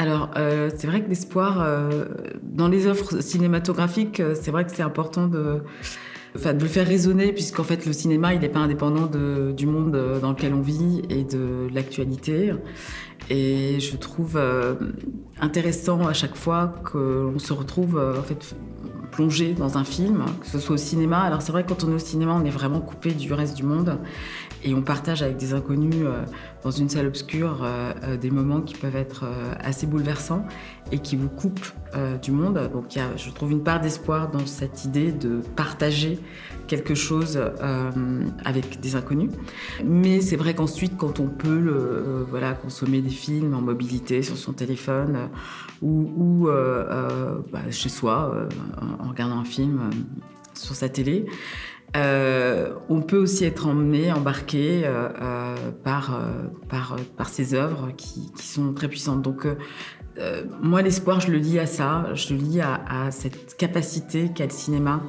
Alors, c'est vrai que l'espoir, dans les offres cinématographiques, c'est vrai que c'est important de le faire résonner puisqu'en fait, le cinéma, il n'est pas indépendant du monde, dans lequel on vit et de l'actualité. Et je trouve, intéressant à chaque fois qu'on se retrouve, en fait, plongé dans un film, que ce soit au cinéma. Alors c'est vrai que quand on est au cinéma, on est vraiment coupé du reste du monde et on partage avec des inconnus, dans une salle obscure, des moments qui peuvent être, assez bouleversants et qui vous coupent, du monde. Donc il y a, je trouve, une part d'espoir dans cette idée de partager quelque chose, avec des inconnus. Mais c'est vrai qu'ensuite, quand on peut voilà, consommer des films en mobilité sur son téléphone, chez soi, en regardant un film, sur sa télé, on peut aussi être embarqué par ces œuvres qui sont très puissantes. Donc, moi, l'espoir, je le lie à ça, je le lie à cette capacité qu'a le cinéma,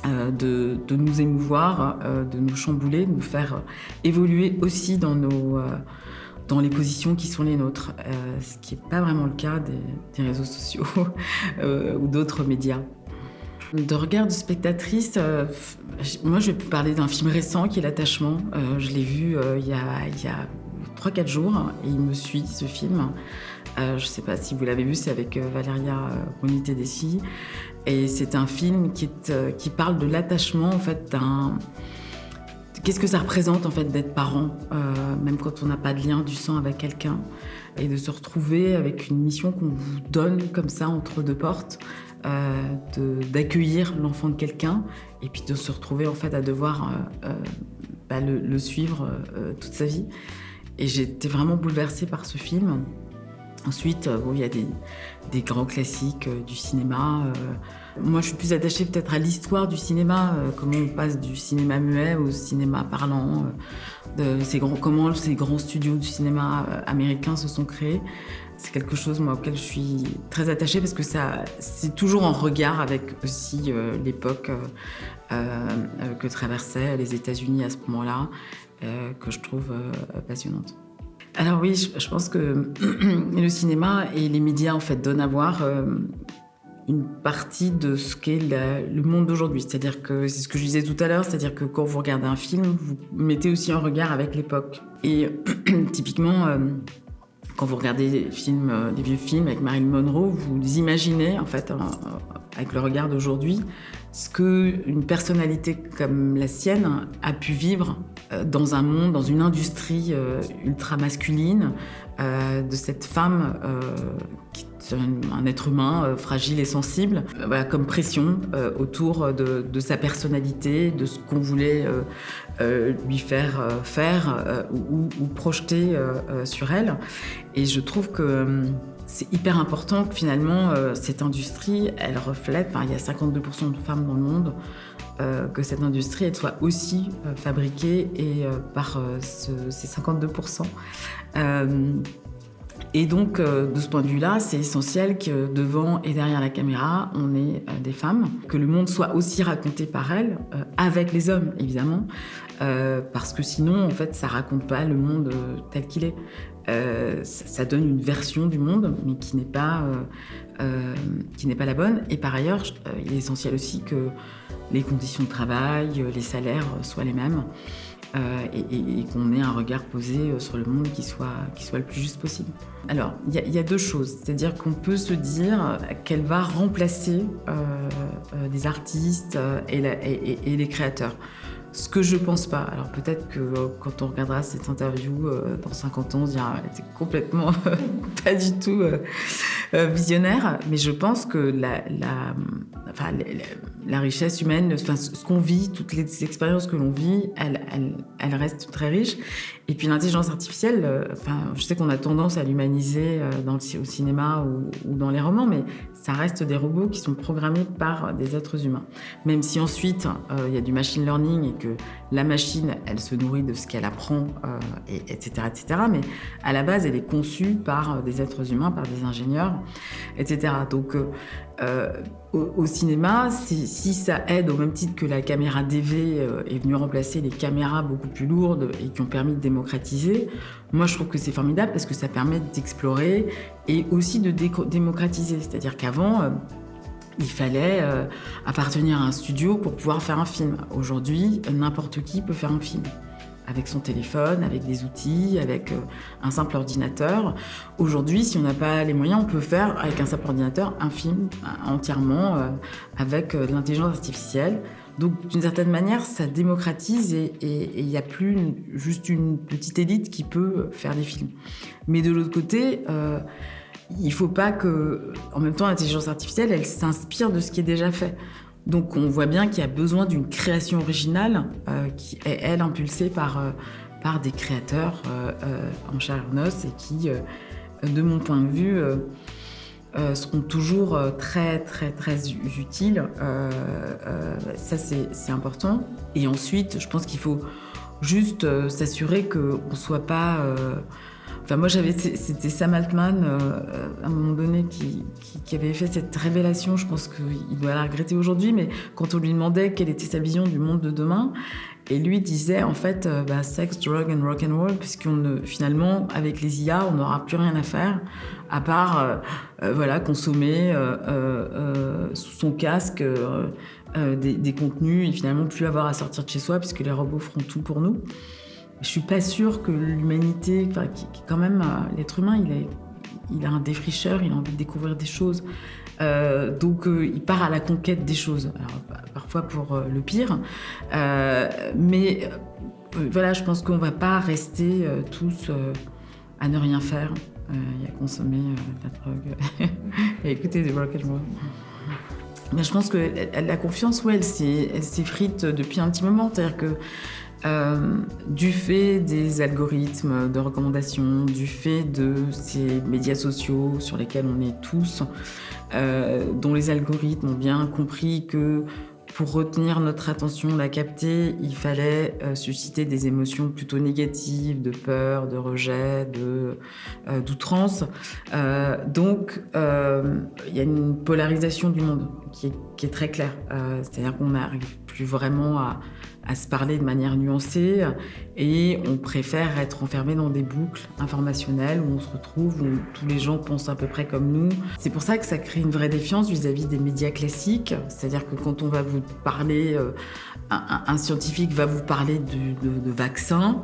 de nous émouvoir, de nous chambouler, de nous faire évoluer aussi dans les positions qui sont les nôtres, ce qui n'est pas vraiment le cas des réseaux sociaux ou d'autres médias. De regard de spectatrice, moi je vais vous parler d'un film récent qui est L'Attachement. Je l'ai vu il y a 3-4 jours et il me suit, ce film. Je ne sais pas si vous l'avez vu, c'est avec Valeria Bruni-Tedeschi. Et c'est un film qui parle de l'attachement, en fait, qu'est-ce que ça représente, en fait, d'être parent, même quand on n'a pas de lien du sang avec quelqu'un, et de se retrouver avec une mission qu'on vous donne comme ça entre deux portes, d'accueillir l'enfant de quelqu'un, et puis de se retrouver, en fait, à devoir le suivre toute sa vie. Et j'ai été vraiment bouleversée par ce film. Ensuite, il y a des grands classiques du cinéma. Moi, je suis plus attachée peut-être à l'histoire du cinéma, comment on passe du cinéma muet au cinéma parlant, comment ces grands studios du cinéma américain se sont créés. C'est quelque chose, moi, auquel je suis très attachée parce que c'est toujours en regard avec aussi l'époque que traversaient les États-Unis à ce moment-là, que je trouve passionnante. Alors oui, je pense que le cinéma et les médias, en fait, donnent à voir une partie de ce qu'est le monde d'aujourd'hui. C'est-à-dire que, c'est ce que je disais tout à l'heure, c'est-à-dire que quand vous regardez un film, vous mettez aussi en regard avec l'époque. Et typiquement, quand vous regardez des vieux films avec Marilyn Monroe, vous imaginez, en fait, avec le regard d'aujourd'hui, ce qu'une personnalité comme la sienne a pu vivre dans un monde, dans une industrie ultra masculine, de cette femme qui est un être humain fragile et sensible, comme pression autour de sa personnalité, de ce qu'on voulait lui faire faire ou projeter sur elle. Et je trouve que c'est hyper important que finalement cette industrie, elle reflète, il y a 52% de femmes dans le monde, que cette industrie elle soit aussi fabriquée et par ces 52%. Et donc, de ce point de vue-là, c'est essentiel que devant et derrière la caméra, on ait des femmes, que le monde soit aussi raconté par elles, avec les hommes, évidemment, parce que sinon, en fait, ça raconte pas le monde tel qu'il est. Ça donne une version du monde, mais qui n'est pas la bonne. Et par ailleurs, il est essentiel aussi que les conditions de travail, les salaires soient les mêmes. Et qu'on ait un regard posé sur le monde qui soit le plus juste possible. Alors, il y a deux choses. C'est-à-dire qu'on peut se dire qu'elle va remplacer des artistes et les créateurs. Ce que je pense pas. Alors peut-être que quand on regardera cette interview dans 50 ans, on se dira qu'elle était complètement pas du tout visionnaire. Mais je pense que la richesse humaine, ce qu'on vit, toutes les expériences que l'on vit, elles restent très riches. Et puis l'intelligence artificielle, je sais qu'on a tendance à l'humaniser au cinéma ou dans les romans, mais ça reste des robots qui sont programmés par des êtres humains. Même si ensuite, il y a du machine learning et que la machine, elle se nourrit de ce qu'elle apprend, etc., etc. Mais à la base, elle est conçue par des êtres humains, par des ingénieurs, etc. Donc, Au cinéma, si ça aide au même titre que la caméra DV est venue remplacer les caméras beaucoup plus lourdes et qui ont permis de démocratiser, moi je trouve que c'est formidable parce que ça permet d'explorer et aussi de démocratiser. C'est-à-dire qu'avant, il fallait appartenir à un studio pour pouvoir faire un film. Aujourd'hui, n'importe qui peut faire un film. Avec son téléphone, avec des outils, avec un simple ordinateur. Aujourd'hui, si on n'a pas les moyens, on peut faire avec un simple ordinateur un film entièrement avec de l'intelligence artificielle. Donc, d'une certaine manière, ça démocratise et il n'y a plus juste une petite élite qui peut faire des films. Mais de l'autre côté, il ne faut pas que, en même temps, l'intelligence artificielle, elle s'inspire de ce qui est déjà fait. Donc on voit bien qu'il y a besoin d'une création originale qui est, elle, impulsée par des créateurs en chair et en os et qui, de mon point de vue, seront toujours très, très, très utiles. Ça, c'est important. Et ensuite, je pense qu'il faut juste s'assurer qu'on ne soit pas... Enfin, moi, c'était Sam Altman, à un moment donné, qui avait fait cette révélation. Je pense qu'il doit la regretter aujourd'hui, mais quand on lui demandait quelle était sa vision du monde de demain, et lui disait, en fait, sex, drug and rock and roll, finalement, avec les IA, on n'aura plus rien à faire, à part, consommer sous son casque des contenus, et finalement plus avoir à sortir de chez soi, puisque les robots feront tout pour nous. Je suis pas sûre que l'humanité, quand même, l'être humain, il a un défricheur, il a envie de découvrir des choses. Donc, il part à la conquête des choses. Alors, parfois pour le pire. Mais je pense qu'on va pas rester tous à ne rien faire et à consommer de la drogue et à écouter des rock and roll. Mais je pense que la confiance, elle s'effrite depuis un petit moment. C'est-à-dire que du fait des algorithmes de recommandation, du fait de ces médias sociaux sur lesquels on est tous, dont les algorithmes ont bien compris que pour retenir notre attention, la capter, il fallait susciter des émotions plutôt négatives, de peur, de rejet, d'outrance. Donc, il y a une polarisation du monde qui est très claire. C'est-à-dire qu'on n'arrive plus vraiment à se parler de manière nuancée et on préfère être enfermé dans des boucles informationnelles où on se retrouve, où tous les gens pensent à peu près comme nous. C'est pour ça que ça crée une vraie défiance vis-à-vis des médias classiques. C'est-à-dire que quand on va vous parler, un scientifique va vous parler de vaccins,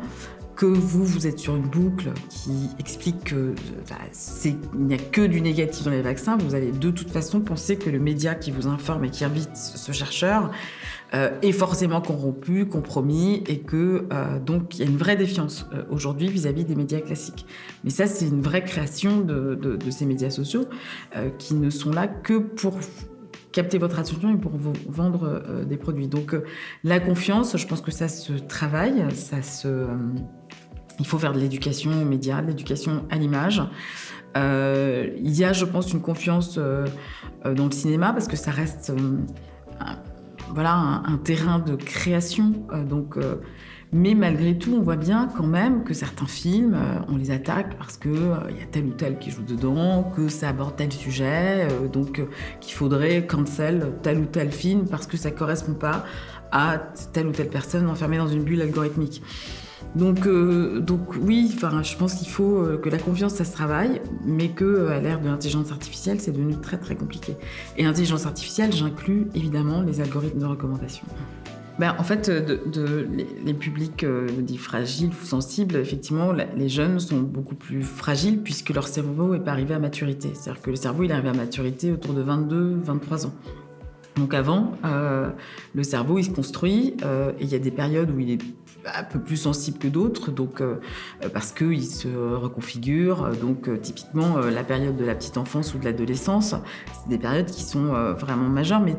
que vous êtes sur une boucle qui explique qu'il n'y a que du négatif dans les vaccins, vous allez de toute façon penser que le média qui vous informe et qui invite ce chercheur est forcément corrompu, compromis, et que donc il y a une vraie défiance aujourd'hui vis-à-vis des médias classiques. Mais ça, c'est une vraie création de ces médias sociaux qui ne sont là que pour capter votre attention et pour vous vendre des produits. Donc la confiance, je pense que ça se travaille, il faut faire de l'éducation aux médias, de l'éducation à l'image. Il y a, je pense, une confiance dans le cinéma parce que ça reste un terrain de création. Mais malgré tout, on voit bien quand même que certains films, on les attaque parce qu'il y a tel ou tel qui joue dedans, que ça aborde tel sujet, qu'il faudrait cancel tel ou tel film parce que ça ne correspond pas à telle ou telle personne enfermée dans une bulle algorithmique. Donc oui, je pense qu'il faut que la confiance, ça se travaille, mais qu'à l'ère de l'intelligence artificielle, c'est devenu très très compliqué. Et l'intelligence artificielle, j'inclus évidemment les algorithmes de recommandation. En fait, les publics dits fragiles ou sensibles, effectivement, les jeunes sont beaucoup plus fragiles puisque leur cerveau n'est pas arrivé à maturité. C'est-à-dire que le cerveau, il est arrivé à maturité autour de 22-23 ans. Donc avant, le cerveau, il se construit et il y a des périodes où il est un peu plus sensible que d'autres, parce qu'il se reconfigure. Typiquement, la période de la petite enfance ou de l'adolescence, c'est des périodes qui sont vraiment majeures, mais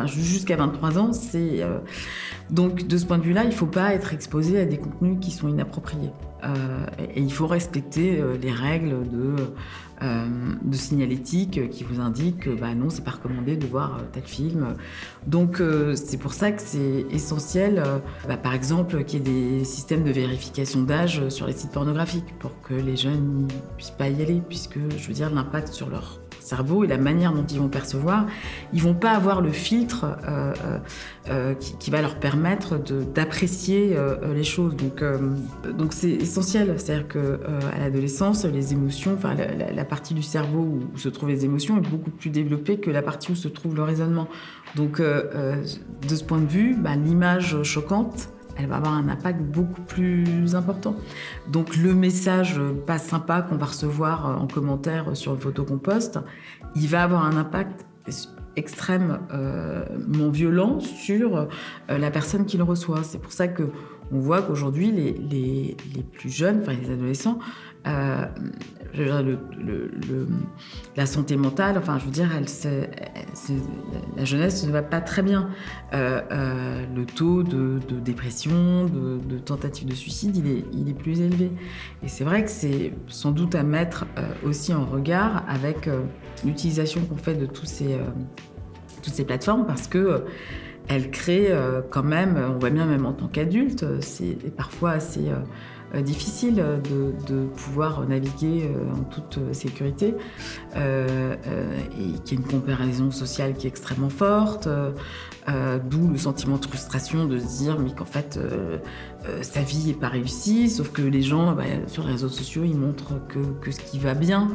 jusqu'à 23 ans, c'est... Donc, de ce point de vue-là, il ne faut pas être exposé à des contenus qui sont inappropriés. Et il faut respecter les règles de signalétique qui vous indiquent que non, c'est pas recommandé de voir tel film. Donc c'est pour ça que c'est essentiel, par exemple, qu'il y ait des systèmes de vérification d'âge sur les sites pornographiques pour que les jeunes ne puissent pas y aller, puisque, je veux dire, l'impact sur leur cerveau et la manière dont ils vont percevoir, ils vont pas avoir le filtre qui va leur permettre d'apprécier les choses. Donc c'est essentiel, c'est-à-dire que à l'adolescence, les émotions, enfin la partie du cerveau où se trouvent les émotions est beaucoup plus développée que la partie où se trouve le raisonnement. Donc de ce point de vue, l'image choquante, elle va avoir un impact beaucoup plus important. Donc le message pas sympa qu'on va recevoir en commentaire sur une photo qu'on poste, il va avoir un impact extrêmement violent sur la personne qui le reçoit. C'est pour ça qu'on voit qu'aujourd'hui, les plus jeunes, enfin les adolescents, je veux dire, la santé mentale, enfin je veux dire, la jeunesse ne va pas très bien. Le taux de dépression, de tentative de suicide, il est plus élevé. Et c'est vrai que c'est sans doute à mettre aussi en regard avec l'utilisation qu'on fait de toutes ces plateformes, parce que elles créent quand même, on voit bien même en tant qu'adulte, c'est parfois assez difficile de pouvoir naviguer en toute sécurité et qu'il y a une comparaison sociale qui est extrêmement forte, d'où le sentiment de frustration de se dire mais qu'en fait sa vie n'est pas réussie, sauf que les gens sur les réseaux sociaux ils montrent que ce qui va bien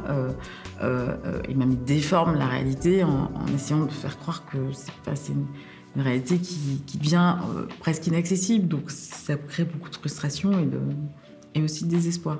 et même ils déforment la réalité en essayant de faire croire que c'est une réalité qui devient presque inaccessible. Donc ça crée beaucoup de frustration et aussi de désespoir.